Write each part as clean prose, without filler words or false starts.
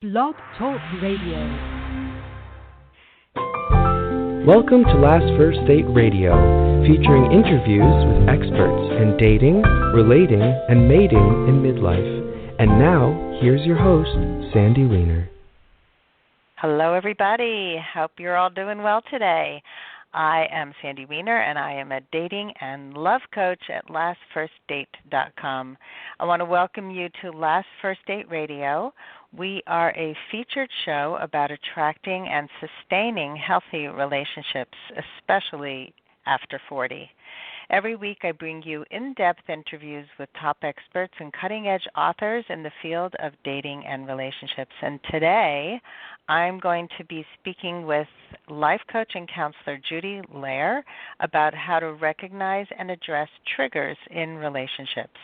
Blog Talk Radio. Welcome to Last First Date Radio, featuring interviews with experts in dating, relating, and mating in midlife. And now, here's your host, Sandy Weiner. Hello, everybody. Hope you're all doing well today. I am Sandy Weiner, and I am a dating and love coach at lastfirstdate.com. I want to welcome you to Last First Date Radio. We are a featured show about attracting and sustaining healthy relationships, especially after 40. Every week I bring you in-depth interviews with top experts and cutting-edge authors in the field of dating and relationships. And today I'm going to be speaking with life coach and counselor Judy about how to recognize and address triggers in relationships.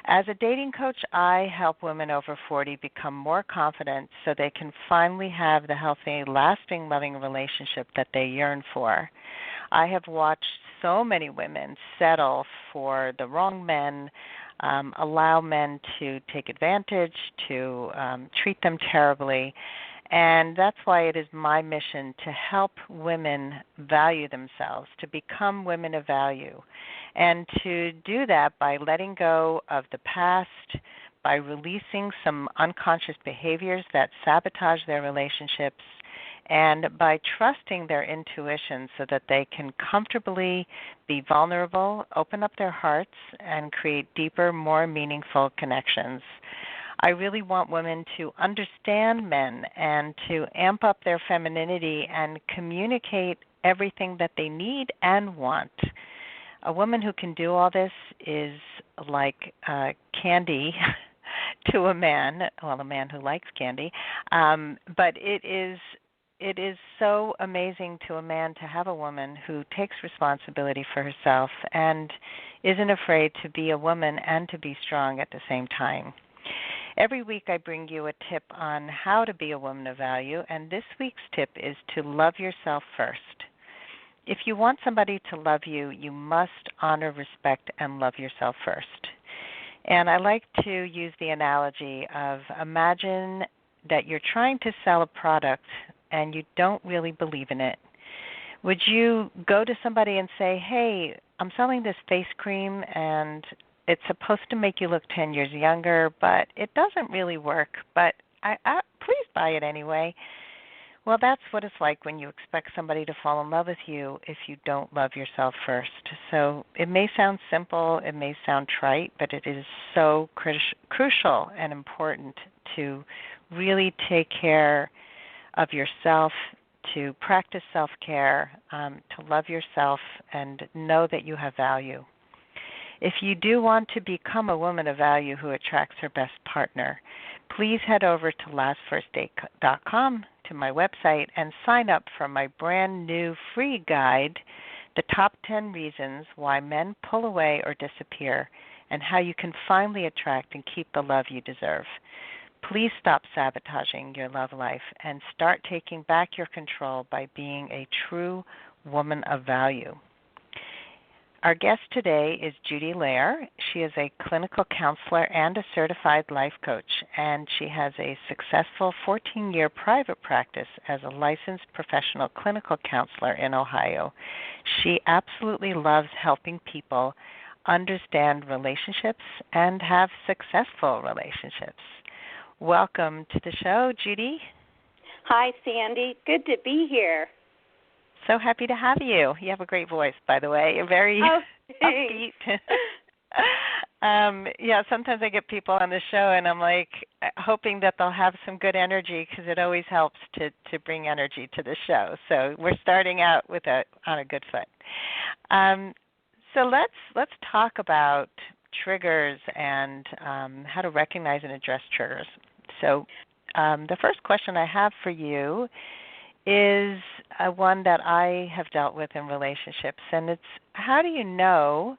As a dating coach, I help women over 40 become more confident so they can finally have the healthy, lasting, loving relationship that they yearn for. I have watched so many women settle for the wrong men, allow men to take advantage, to treat them terribly. And that's why it is my mission to help women value themselves, to become women of value, and to do that by letting go of the past, by releasing some unconscious behaviors that sabotage their relationships, and by trusting their intuition so that they can comfortably be vulnerable, open up their hearts, and create deeper, more meaningful connections. I really want women to understand men and to amp up their femininity and communicate everything that they need and want. A woman who can do all this is like candy to a man, well, a man who likes candy, but it is so amazing to a man to have a woman who takes responsibility for herself and isn't afraid to be a woman and to be strong at the same time. Every week I bring you a tip on how to be a woman of value, and this week's tip is to love yourself first. If you want somebody to love you, you must honor, respect, and love yourself first. And I like to use the analogy of imagine that you're trying to sell a product and you don't really believe in it. Would you go to somebody and say, hey, I'm selling this face cream and it's supposed to make you look 10 years younger, but it doesn't really work, but please buy it anyway. Well, that's what it's like when you expect somebody to fall in love with you if you don't love yourself first. So it may sound simple, it may sound trite, but it is so crucial and important to really take care of yourself, to practice self-care, to love yourself, and know that you have value. If you do want to become a woman of value who attracts her best partner, please head over to lastfirstdate.com, to my website, and sign up for my brand new free guide, The Top 10 Reasons Why Men Pull Away or Disappear, and how you can finally attract and keep the love you deserve. Please stop sabotaging your love life and start taking back your control by being a true woman of value. Our guest today is Judy. She is a clinical counselor and a certified life coach, and she has a successful 14-year private practice as a licensed professional clinical counselor in Ohio. She absolutely loves helping people understand relationships and have successful relationships. Welcome to the show, Judy. Hi, Sandy. Good to be here. So happy to have you. You have a great voice, by the way. You're very upbeat. Sometimes I get people on the show, and I'm like hoping that they'll have some good energy because it always helps to bring energy to the show. So we're starting out on a good foot. So let's talk about triggers and how to recognize and address triggers. So the first question I have for you is one that I have dealt with in relationships, and it's how do you know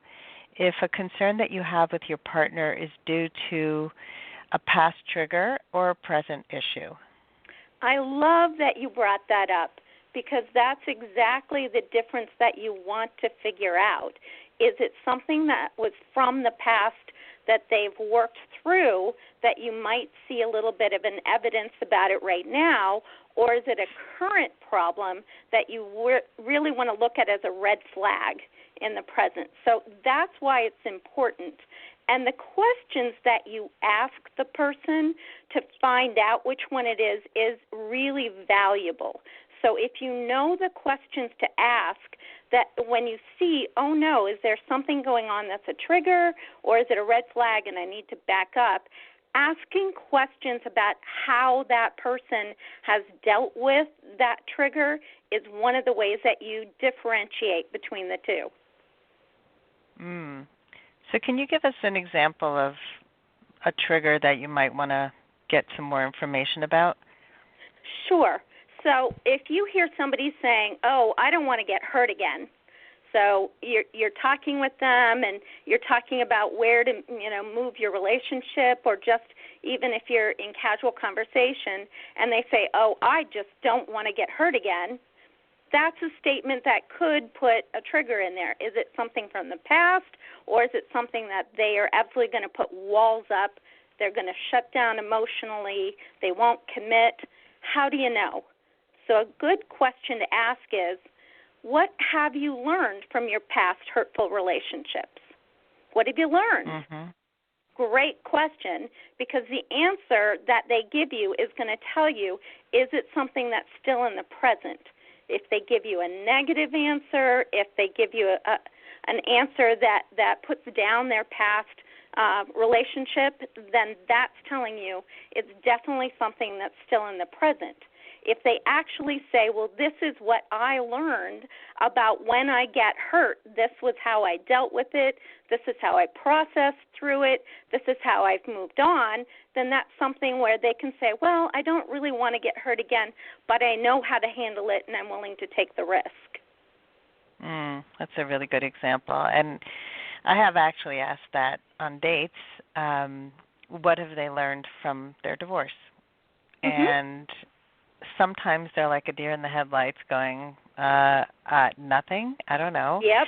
if a concern that you have with your partner is due to a past trigger or a present issue? I love that you brought that up because that's exactly the difference that you want to figure out. Is it something that was from the past that they've worked through that you might see a little bit of an evidence about it right now, or is it a current problem that you really want to look at as a red flag in the present? So that's why it's important. And the questions that you ask the person to find out which one it is really valuable. So if you know the questions to ask, that when you see, oh no, is there something going on that's a trigger, or is it a red flag and I need to back up, asking questions about how that person has dealt with that trigger is one of the ways that you differentiate between the two. So can you give us an example of a trigger that you might want to get some more information about? Sure. So if you hear somebody saying, oh, I don't want to get hurt again, so you're talking with them and you're talking about where to, move your relationship, or just even if you're in casual conversation and they say, oh, I just don't want to get hurt again, that's a statement that could put a trigger in there. Is it something from the past, or is it something that they are absolutely going to put walls up, they're going to shut down emotionally, they won't commit? How do you know? So a good question to ask is, what have you learned from your past hurtful relationships? What have you learned? Mm-hmm. Great question, because the answer that they give you is going to tell you, is it something that's still in the present? If they give you a negative answer, if they give you an answer that puts down their past relationship, then that's telling you it's definitely something that's still in the present. If they actually say, well, this is what I learned about when I get hurt, this was how I dealt with it, this is how I processed through it, this is how I've moved on, then that's something where they can say, well, I don't really want to get hurt again, but I know how to handle it and I'm willing to take the risk. That's a really good example. And I have actually asked that on dates. What have they learned from their divorce? Mm-hmm. And sometimes they're like a deer in the headlights going, nothing, I don't know. Yep.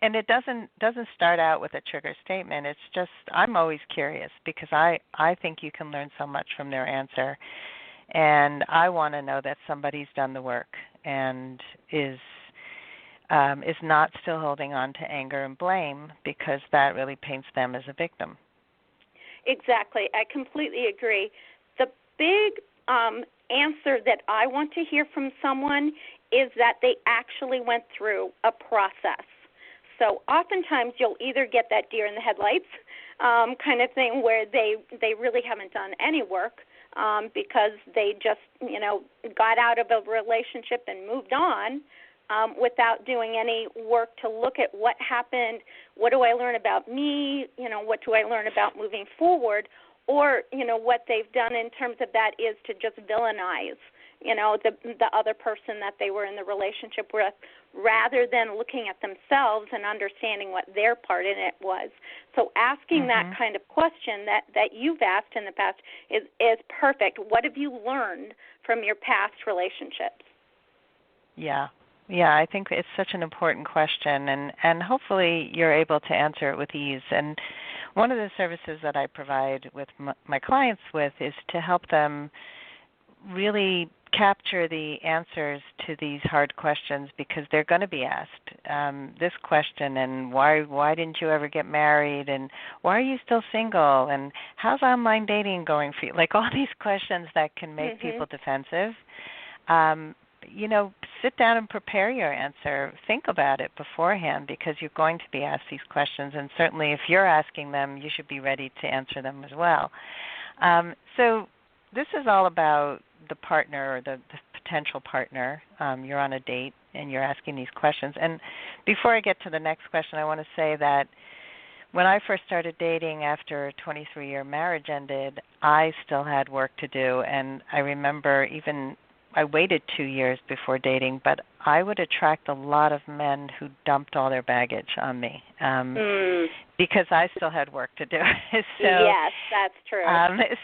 And it doesn't start out with a trigger statement. It's just, I'm always curious because I think you can learn so much from their answer. And I want to know that somebody's done the work and is not still holding on to anger and blame, because that really paints them as a victim. Exactly. I completely agree. The big answer that I want to hear from someone is that they actually went through a process. So oftentimes you'll either get that deer in the headlights kind of thing where they really haven't done any work because they just, got out of a relationship and moved on without doing any work to look at what happened, what do I learn about me, what do I learn about moving forward, or, what they've done in terms of that is to just villainize, the other person that they were in the relationship with, rather than looking at themselves and understanding what their part in it was. So asking that kind of question that you've asked in the past is perfect. What have you learned from your past relationships? Yeah, I think it's such an important question, and hopefully you're able to answer it with ease. And one of the services that I provide with my clients with is to help them really capture the answers to these hard questions, because they're going to be asked this question, and why didn't you ever get married, and why are you still single, and how's online dating going for you? Like all these questions that can make people defensive. Sit down and prepare your answer. Think about it beforehand, because you're going to be asked these questions, and certainly if you're asking them, you should be ready to answer them as well. So this is all about the partner or the potential partner. You're on a date and you're asking these questions. And before I get to the next question, I want to say that when I first started dating after a 23-year marriage ended, I still had work to do. And I remember I waited 2 years before dating, but I would attract a lot of men who dumped all their baggage on me because I still had work to do. So, yes, that's true.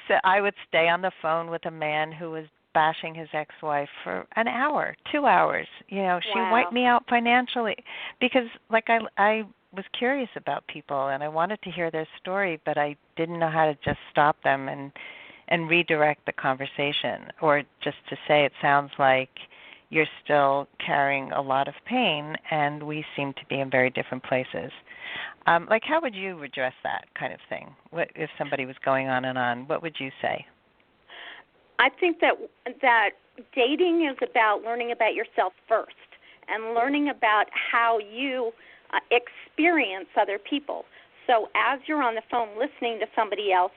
So I would stay on the phone with a man who was bashing his ex-wife for an hour, 2 hours. She wiped me out financially because, like I was curious about people, and I wanted to hear their story, but I didn't know how to just stop them and redirect the conversation, or just to say it sounds like you're still carrying a lot of pain, and we seem to be in very different places. Like, how would you address that kind of thing? What if somebody was going on and on? What would you say? I think that dating is about learning about yourself first and learning about how you experience other people. So as you're on the phone listening to somebody else,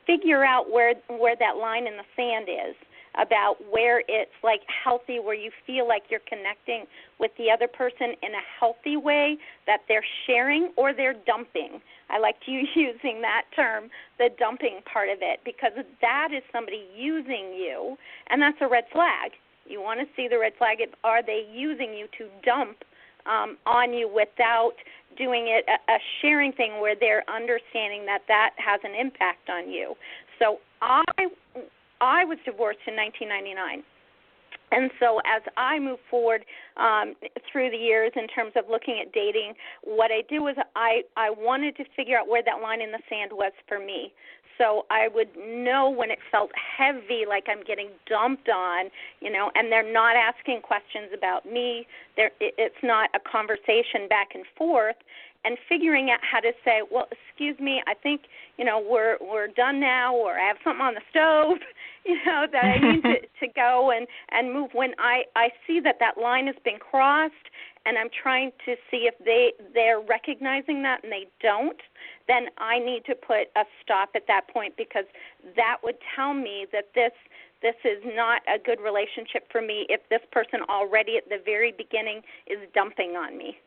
figure out where that line in the sand is, about where it's like healthy, where you feel like you're connecting with the other person in a healthy way, that they're sharing or they're dumping. I like you using that term, the dumping part of it, because that is somebody using you, and that's a red flag. You want to see the red flag. Are they using you to dump on you without doing it a sharing thing where they're understanding that has an impact on you? So I was divorced in 1999. And so as I move forward through the years in terms of looking at dating, what I do is I wanted to figure out where that line in the sand was for me. So I would know when it felt heavy, like I'm getting dumped on, and they're not asking questions about me. It's not a conversation back and forth. And figuring out how to say, well, excuse me, I think, we're done now, or I have something on the stove, that I need to go and move. When I see that line has been crossed, and I'm trying to see if they're recognizing that and they don't, then I need to put a stop at that point, because that would tell me that this is not a good relationship for me if this person already at the very beginning is dumping on me.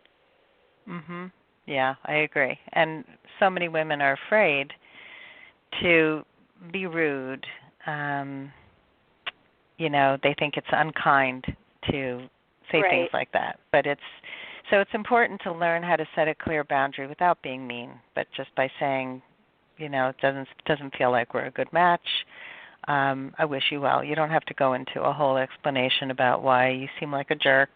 Mhm. Yeah, I agree. And so many women are afraid to be rude. They think it's unkind to say Right. things like that. But it's important to learn how to set a clear boundary without being mean, but just by saying, it doesn't feel like we're a good match. I wish you well. You don't have to go into a whole explanation about why you seem like a jerk.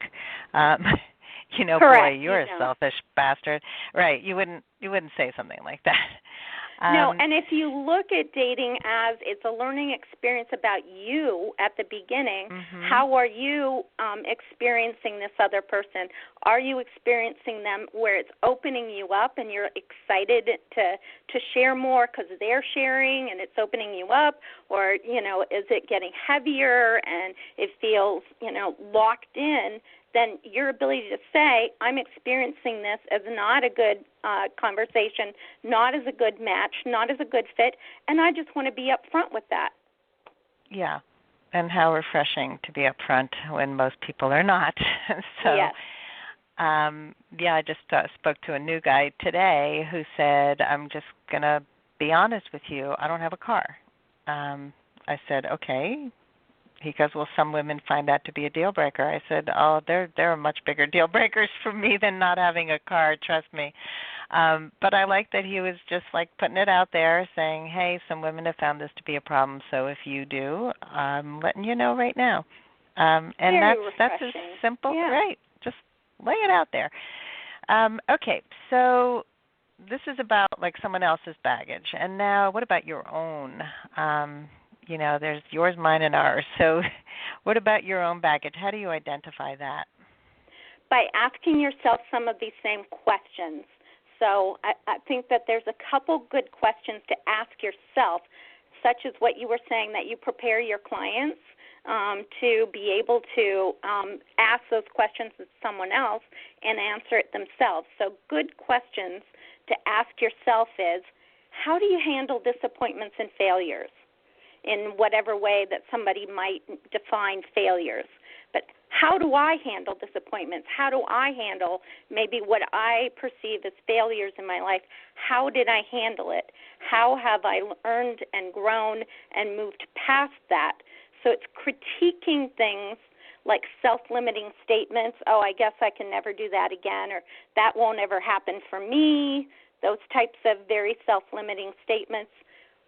Correct. Boy, you're a selfish bastard. Right. You wouldn't say something like that. No, and if you look at dating as it's a learning experience about you at the beginning, how are you experiencing this other person? Are you experiencing them where it's opening you up and you're excited to share more because they're sharing and it's opening you up? Or, is it getting heavier and it feels, locked in? Then your ability to say, I'm experiencing this as not a good conversation, not as a good match, not as a good fit, and I just want to be upfront with that. Yeah, and how refreshing to be upfront when most people are not. So, yes. I just spoke to a new guy today who said, I'm just going to be honest with you, I don't have a car. I said, okay. He goes, well, some women find that to be a deal breaker. I said, oh, there are much bigger deal breakers for me than not having a car, trust me. But I like that he was just like putting it out there, saying, hey, some women have found this to be a problem, so if you do, I'm letting you know right now. And that's as simple, right? Just lay it out there. Okay, so this is about like someone else's baggage. And now what about your own? There's yours, mine, and ours. So what about your own baggage? How do you identify that? By asking yourself some of these same questions. So I think that there's a couple good questions to ask yourself, such as what you were saying, that you prepare your clients to be able to ask those questions to someone else and answer it themselves. So good questions to ask yourself is, how do you handle disappointments and failures? In whatever way that somebody might define failures. But how do I handle disappointments? How do I handle maybe what I perceive as failures in my life? How did I handle it? How have I learned and grown and moved past that? So it's critiquing things like self-limiting statements. Oh, I guess I can never do that again, or that won't ever happen for me. Those types of very self-limiting statements.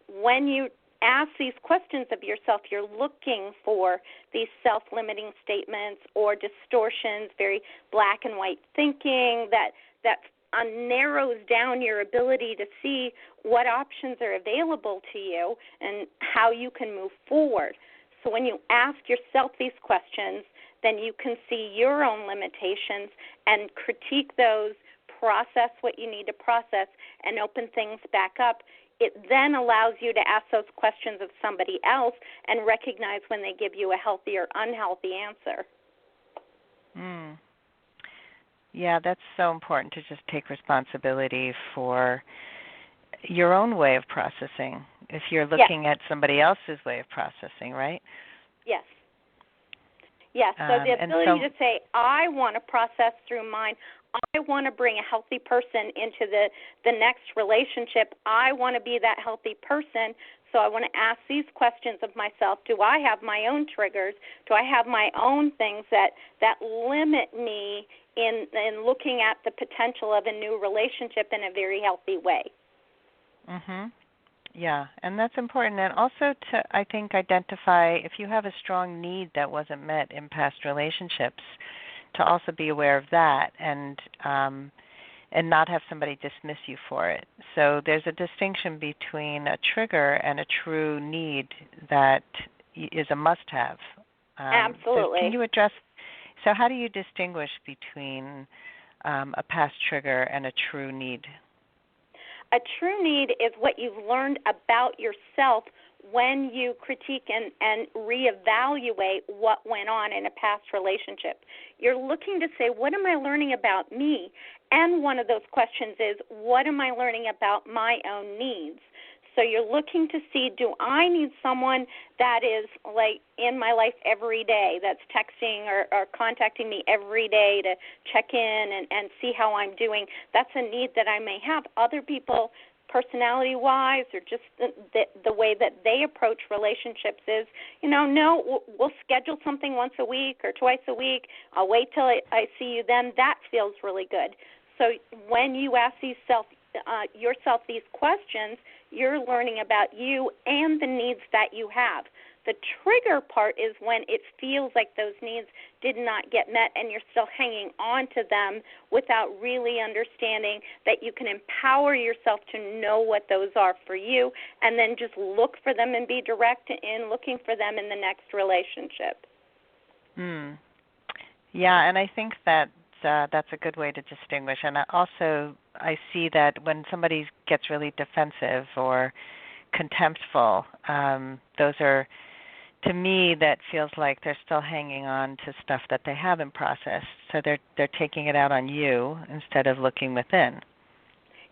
When you ask these questions of yourself, you're looking for these self-limiting statements or distortions, very black and white thinking that narrows down your ability to see what options are available to you and how you can move forward. So when you ask yourself these questions, then you can see your own limitations and critique those, process what you need to process, and open things back up. It then allows you to ask those questions of somebody else and recognize when they give you a healthy or unhealthy answer. Yeah, that's so important to just take responsibility for your own way of processing if you're looking at somebody else's way of processing, right? Yes. Yes, so the ability to say, I want to process through mine. I want to bring a healthy person into the next relationship. I want to be that healthy person, so I want to ask these questions of myself. Do I have my own triggers? Do I have my own things that limit me in looking at the potential of a new relationship in a very healthy way? Yeah, and that's important. And also to, I think, identify if you have a strong need that wasn't met in past relationships, to also be aware of that and not have somebody dismiss you for it. So there's a distinction between a trigger and a true need that is a must-have. Absolutely. So can you address, so how do you distinguish between a past trigger and a true need? A true need is what you've learned about yourself when you critique and reevaluate what went on in a past relationship. You're looking to say, what am I learning about me? And one of those questions is, what am I learning about my own needs? So you're looking to see, do I need someone that is like in my life every day, that's texting or contacting me every day to check in and see how I'm doing? That's a need that I may have. Other people, personality-wise, or just the way that they approach relationships is, no, we'll schedule something once a week or twice a week. I'll wait till I see you then. That feels really good. So when you ask yourself these questions, you're learning about you and the needs that you have. The trigger part is when it feels like those needs did not get met and you're still hanging on to them without really understanding that you can empower yourself to know what those are for you and then just look for them and be direct in looking for them in the next relationship. Yeah, and I think that that's a good way to distinguish. And I see that when somebody gets really defensive or contemptful, those are, to me, that feels like they're still hanging on to stuff that they haven't processed. So they're taking it out on you instead of looking within.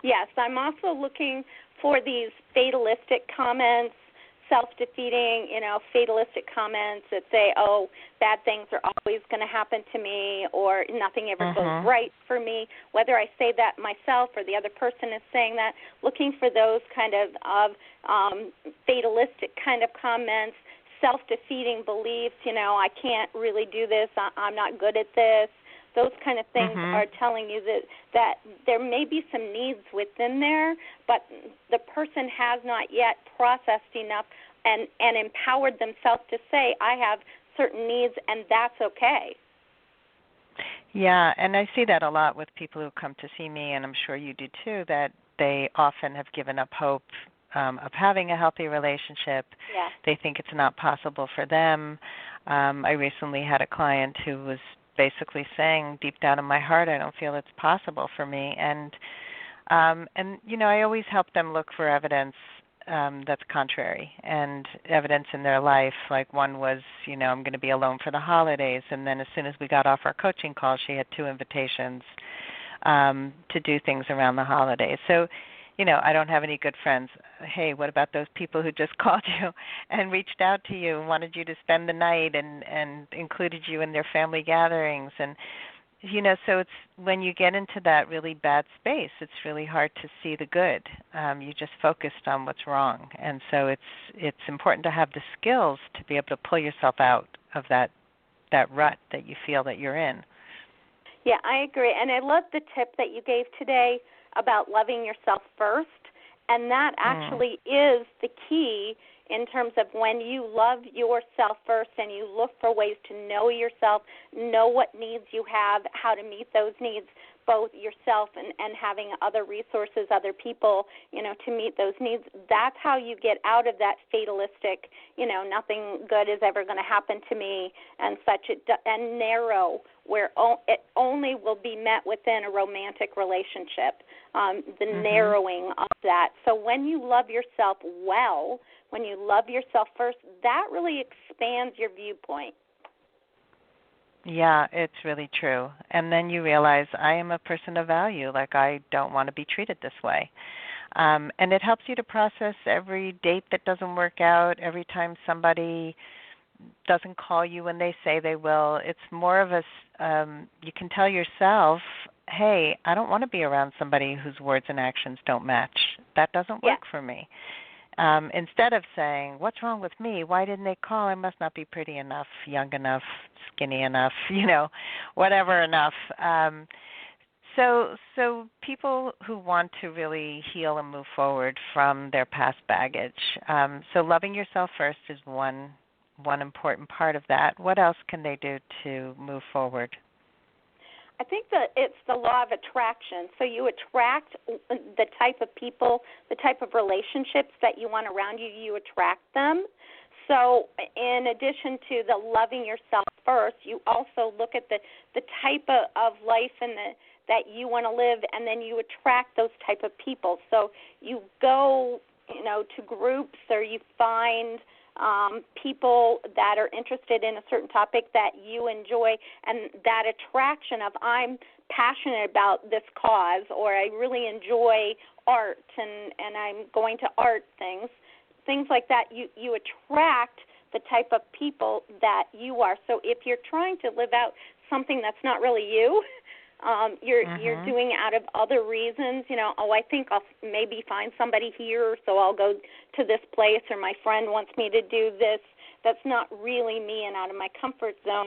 Yes, I'm also looking for these fatalistic comments, self-defeating, fatalistic comments that say, oh, bad things are always going to happen to me or nothing ever goes right for me, whether I say that myself or the other person is saying that, looking for those kind of fatalistic kind of comments, self-defeating beliefs, I can't really do this, I'm not good at this. Those kind of things are telling you that there may be some needs within there, but the person has not yet processed enough and empowered themselves to say, I have certain needs, and that's okay. Yeah, and I see that a lot with people who come to see me, and I'm sure you do too, that they often have given up hope of having a healthy relationship. Yeah. They think it's not possible for them. I recently had a client who was basically saying, deep down in my heart, I don't feel it's possible for me. And I always help them look for evidence that's contrary and evidence in their life. Like one was, I'm going to be alone for the holidays. And then as soon as we got off our coaching call, she had 2 invitations to do things around the holidays. So, I don't have any good friends. Hey, what about those people who just called you and reached out to you and wanted you to spend the night and included you in their family gatherings? And, so it's when you get into that really bad space, it's really hard to see the good. You just focused on what's wrong. And so it's important to have the skills to be able to pull yourself out of that rut that you feel that you're in. Yeah, I agree. And I love the tip that you gave today about loving yourself first, and that actually is the key in terms of when you love yourself first and you look for ways to know yourself, know what needs you have, how to meet those needs both yourself and having other resources, other people, to meet those needs. That's how you get out of that fatalistic, nothing good is ever going to happen to me and such, and narrow, where it only will be met within a romantic relationship, the narrowing of that. So when you love yourself well, when you love yourself first, that really expands your viewpoint. Yeah, it's really true. And then you realize I am a person of value. Like, I don't want to be treated this way. And it helps you to process every date that doesn't work out, every time somebody doesn't call you when they say they will. It's more of you can tell yourself, hey, I don't want to be around somebody whose words and actions don't match. That doesn't work for me. Instead of saying, what's wrong with me? Why didn't they call? I must not be pretty enough, young enough, skinny enough, whatever enough. So people who want to really heal and move forward from their past baggage. So loving yourself first is one important part of that. What else can they do to move forward? I think that it's the law of attraction. So you attract the type of people, the type of relationships that you want around you, you attract them. So in addition to the loving yourself first, you also look at the type of life that you want to live, and then you attract those type of people. So you go, to groups, or you find people that are interested in a certain topic that you enjoy, and that attraction of, I'm passionate about this cause, or I really enjoy art and I'm going to art things like that. You attract the type of people that you are. So if you're trying to live out something that's not really you, you're doing it out of other reasons, I think I'll maybe find somebody here, so I'll go to this place, or my friend wants me to do this. That's not really me and out of my comfort zone.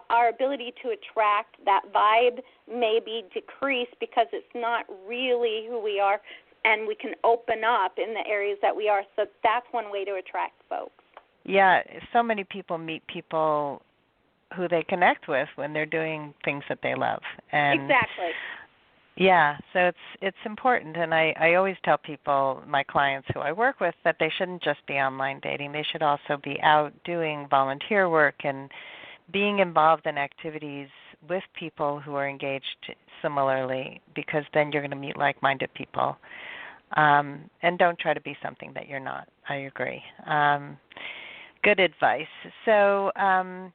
Our ability to attract that vibe may be decreased because it's not really who we are, and we can open up in the areas that we are. So that's one way to attract folks. Yeah, so many people meet people who they connect with when they're doing things that they love. And exactly. Yeah, so it's important, and I always tell people, my clients who I work with, that they shouldn't just be online dating. They should also be out doing volunteer work and being involved in activities with people who are engaged similarly, because then you're going to meet like-minded people. And don't try to be something that you're not. I agree. Good advice. So I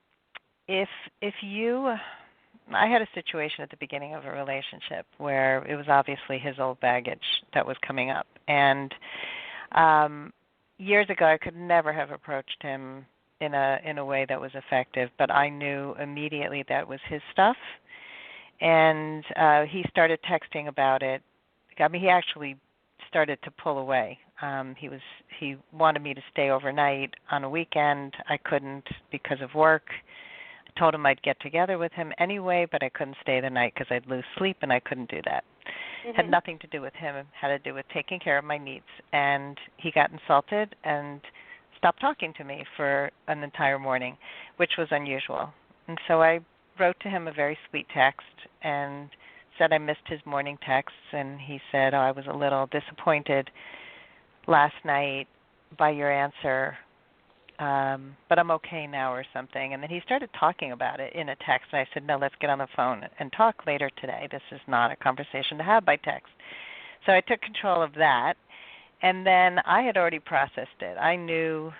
had a situation at the beginning of a relationship where it was obviously his old baggage that was coming up. And years ago, I could never have approached him in a way that was effective, but I knew immediately that was his stuff. And he started texting about it. I mean, he actually started to pull away. He wanted me to stay overnight on a weekend. I couldn't because of work. Told him I'd get together with him anyway, but I couldn't stay the night because I'd lose sleep, and I couldn't do that. Had nothing to do with him. It had to do with taking care of my needs. And he got insulted and stopped talking to me for an entire morning, which was unusual. And so I wrote to him a very sweet text and said I missed his morning texts, and he said, I was a little disappointed last night by your answer, but I'm okay now, or something. And then he started talking about it in a text, and I said, no, let's get on the phone and talk later today. This is not a conversation to have by text. So I took control of that, and then I had already processed it. I knew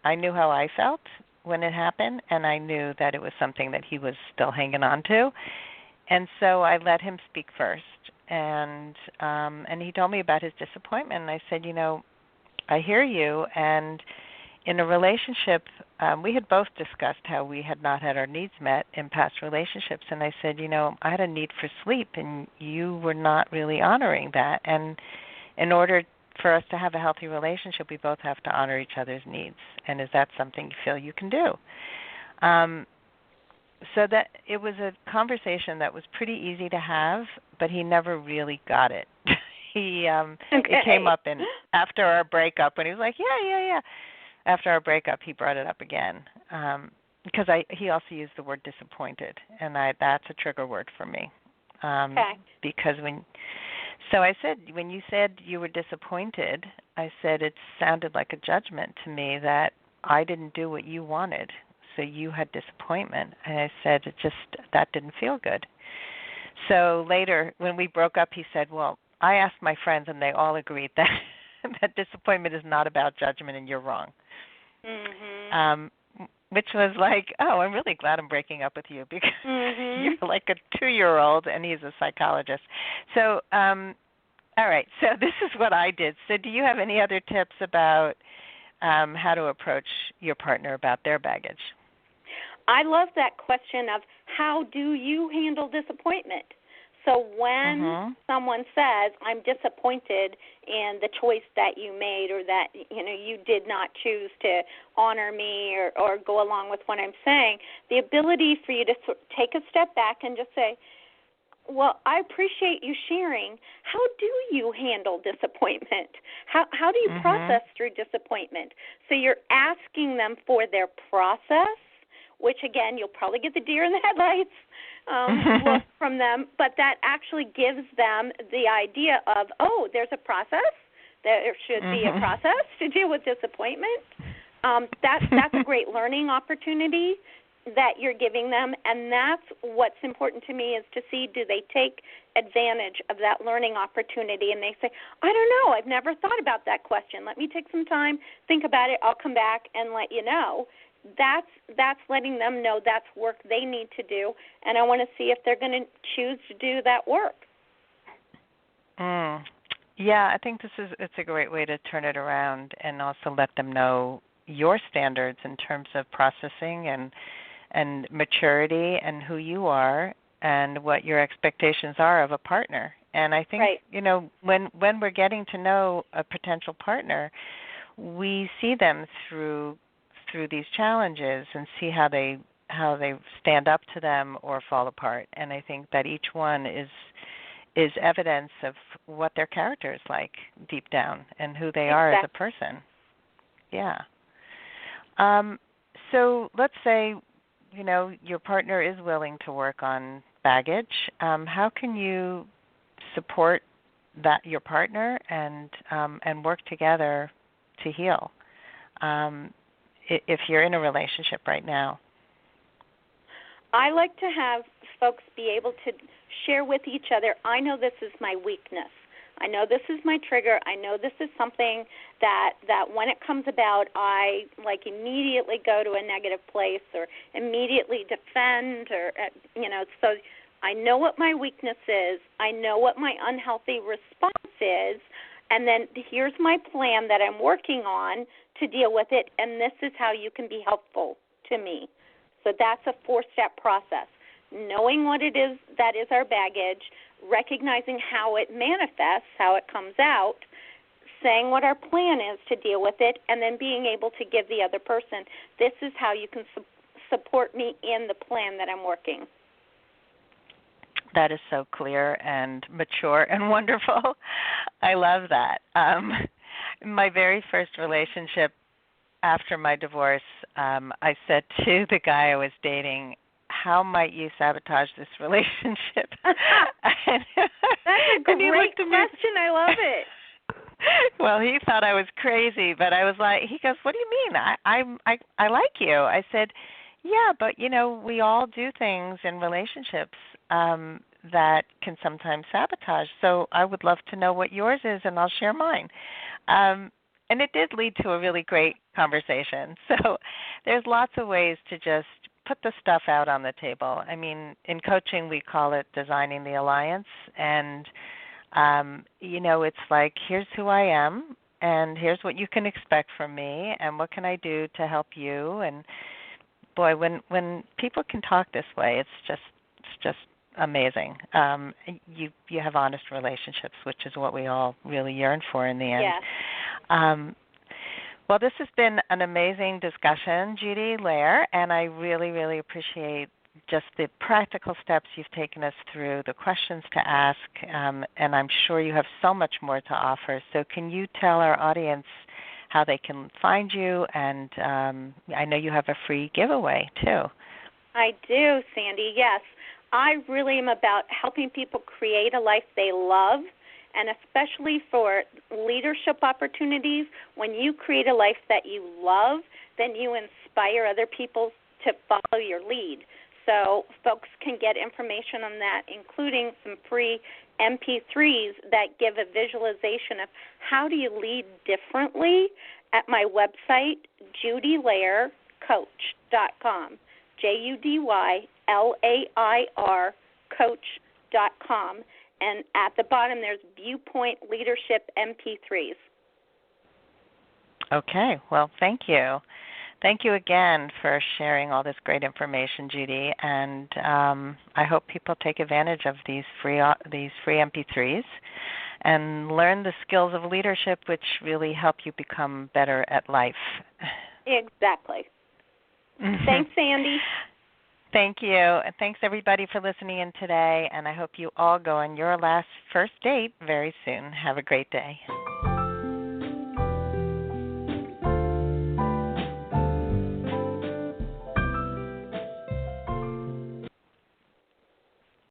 how I felt when it happened, and I knew that it was something that he was still hanging on to. And so I let him speak first, and he told me about his disappointment, and I said, I hear you, and in a relationship, we had both discussed how we had not had our needs met in past relationships, and I said, I had a need for sleep, and you were not really honoring that. And in order for us to have a healthy relationship, we both have to honor each other's needs. And is that something you feel you can do? So that it was a conversation that was pretty easy to have, but he never really got it. It came up after our breakup when he was like, yeah. After our breakup, he brought it up again because he also used the word disappointed, and that's a trigger word for me. Because so I said, when you said you were disappointed, I said it sounded like a judgment to me that I didn't do what you wanted, so you had disappointment. And I said, that didn't feel good. So later, when we broke up, he said, well, I asked my friends, and they all agreed that that disappointment is not about judgment, and you're wrong. Mm-hmm. Which was like, oh, I'm really glad I'm breaking up with you, because you're like a 2-year-old, and he's a psychologist. So, all right, so this is what I did. So do you have any other tips about how to approach your partner about their baggage? I love that question of how do you handle disappointment? So when someone says, I'm disappointed in the choice that you made, or that you did not choose to honor me or go along with what I'm saying, the ability for you to take a step back and just say, well, I appreciate you sharing. How do you handle disappointment? How do you process through disappointment? So you're asking them for their process, which, again, you'll probably get the deer in the headlights look from them, but that actually gives them the idea of, oh, there's a process. There should be a process to deal with disappointment. That's a great learning opportunity that you're giving them, and that's what's important to me, is to see, do they take advantage of that learning opportunity, and they say, I don't know, I've never thought about that question. Let me take some time, think about it, I'll come back and let you know. That's letting them know that's work they need to do, and I want to see if they're going to choose to do that work. Yeah, I think it's a great way to turn it around, and also let them know your standards in terms of processing and maturity, and who you are, and what your expectations are of a partner. And I think when we're getting to know a potential partner, we see them through these challenges and see how they stand up to them or fall apart. And I think that each one is evidence of what their character is like deep down and who they are as a person. Yeah. So let's say your partner is willing to work on baggage. How can you support your partner and work together to heal? If you're in a relationship right now? I like to have folks be able to share with each other, I know this is my weakness. I know this is my trigger. I know this is something that when it comes about, I immediately go to a negative place or immediately defend so I know what my weakness is. I know what my unhealthy response is. And then here's my plan that I'm working on to deal with it, and this is how you can be helpful to me. So that's a 4-step process. Knowing what it is that is our baggage, recognizing how it manifests, how it comes out, saying what our plan is to deal with it, and then being able to give the other person, this is how you can support me in the plan that I'm working. That is so clear and mature and wonderful. I love that. My very first relationship after my divorce, I said to the guy I was dating, how might you sabotage this relationship? That's a great question. I love it. Well, he thought I was crazy, but I was like, he goes, what do you mean? I like you. I said, yeah, but, we all do things in relationships that can sometimes sabotage. So I would love to know what yours is, and I'll share mine. And it did lead to a really great conversation. So there's lots of ways to just put the stuff out on the table. I mean, in coaching, we call it designing the alliance. And, it's like, here's who I am, and here's what you can expect from me, and what can I do to help you. And, boy, when people can talk this way, it's just amazing. You have honest relationships, which is what we all really yearn for in the end. Yes. Well, this has been an amazing discussion, Judy Lair, and I really, really appreciate just the practical steps you've taken us through, the questions to ask, and I'm sure you have so much more to offer. So can you tell our audience how they can find you? And I know you have a free giveaway, too. I do, Sandy, yes. I really am about helping people create a life they love, and especially for leadership opportunities. When you create a life that you love, then you inspire other people to follow your lead. So folks can get information on that, including some free MP3s that give a visualization of how do you lead differently at my website, judylair.coach.com, JUDYLAIR coach.com. And at the bottom, there's Viewpoint Leadership MP3s. Okay. Well, thank you. Thank you again for sharing all this great information, Judy. And I hope people take advantage of these free MP3s and learn the skills of leadership, which really help you become better at life. Exactly. Thanks, Sandy. Thank you. And thanks, everybody, for listening in today. And I hope you all go on your last first date very soon. Have a great day.